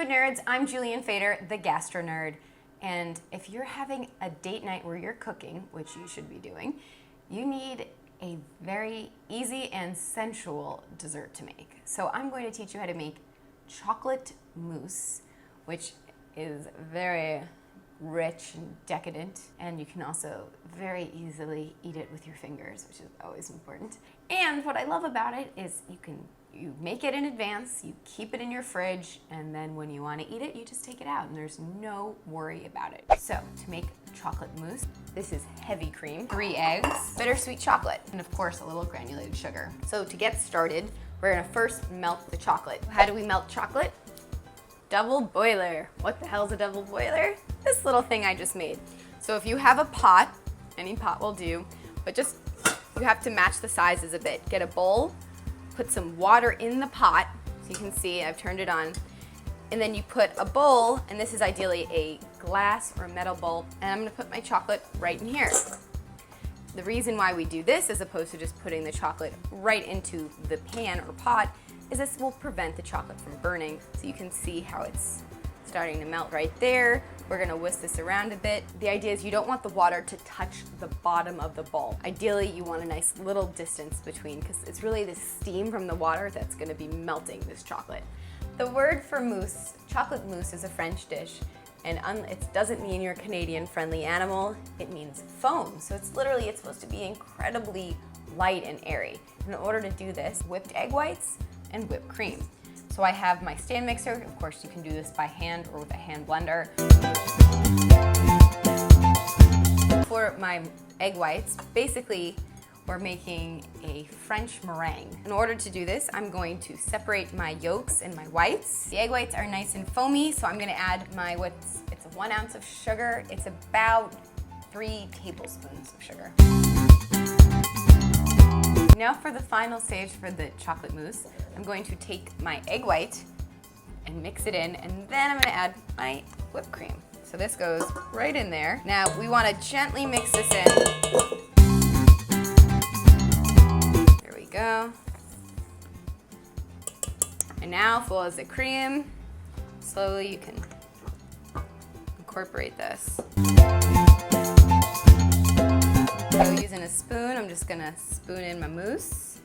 food nerds, I'm Julian Fader, the gastro nerd. And if you're having a date night where you're cooking, which you should be doing, you need a very easy and sensual dessert to make. So I'm going to teach you how to make chocolate mousse, which is very rich and decadent, and you can also very easily eat it with your fingers, which is always important. And what I love about it is you make it in advance, you keep it in your fridge, and then when you want to eat it, you just take it out and there's no worry about it. So to make chocolate mousse, this is heavy cream, 3 eggs, bittersweet chocolate, and of course a little granulated sugar. So to get started, we're gonna first melt the chocolate. How do we melt chocolate? Double boiler. What the hell's a double boiler? This little thing I just made. So if you have a pot, any pot will do, but just you have to match the sizes a bit. Get a bowl, put some water in the pot, so you can see I've turned it on, and then you put a bowl, and this is ideally a glass or a metal bowl, and I'm gonna put my chocolate right in here. The reason why we do this as opposed to just putting the chocolate right into the pan or pot is this will prevent the chocolate from burning. So you can see how it's starting to melt right there. We're gonna whisk this around a bit. The idea is you don't want the water to touch the bottom of the bowl. Ideally, you want a nice little distance between, because it's really the steam from the water that's gonna be melting this chocolate. The word for mousse, chocolate mousse, is a French dish, and it doesn't mean you're a Canadian-friendly animal, it means foam. So it's supposed to be incredibly light and airy. In order to do this, whipped egg whites and whipped cream. So I have my stand mixer. Of course, you can do this by hand or with a hand blender. For my egg whites, basically, we're making a French meringue. In order to do this, I'm going to separate my yolks and my whites. The egg whites are nice and foamy, so I'm gonna add it's 1 ounce of sugar. It's about 3 tablespoons of sugar. Now for the final stage for the chocolate mousse, I'm going to take my egg white and mix it in, and then I'm gonna add my whipped cream. So this goes right in there. Now we wanna gently mix this in. There we go. And now full as the cream, slowly you can incorporate this. So using a spoon, I'm just gonna spoon in my mousse.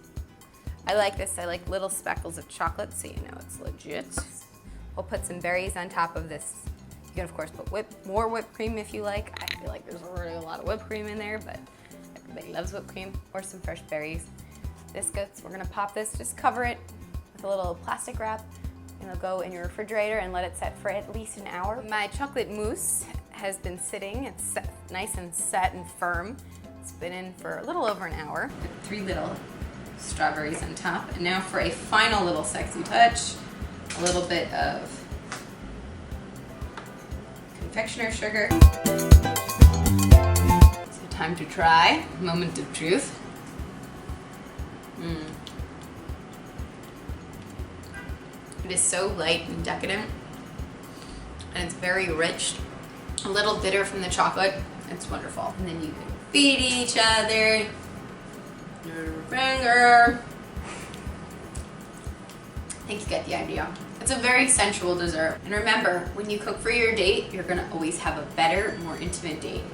I like this, I like little speckles of chocolate so you know it's legit. We'll put some berries on top of this. You can of course put more whipped cream if you like. I feel like there's already a lot of whipped cream in there, but everybody loves whipped cream, or some fresh berries. We're gonna pop this, just cover it with a little plastic wrap, and it'll go in your refrigerator and let it set for at least an hour. My chocolate mousse has been sitting, it's nice and set and firm. It's been in for a little over an hour. 3 little strawberries on top. And now for a final little sexy touch, a little bit of confectioner sugar. So time to try, moment of truth. It is so light and decadent, and it's very rich. A little bitter from the chocolate. It's wonderful. And then you can feed each other your finger. I think you get the idea. It's a very sensual dessert. And remember, when you cook for your date, you're gonna always have a better, more intimate date.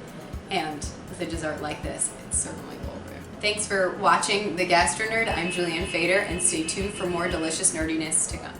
And with a dessert like this, it's certainly will be. Thanks for watching The Gastro Nerd. I'm Julian Fader, and stay tuned for more delicious nerdiness to come.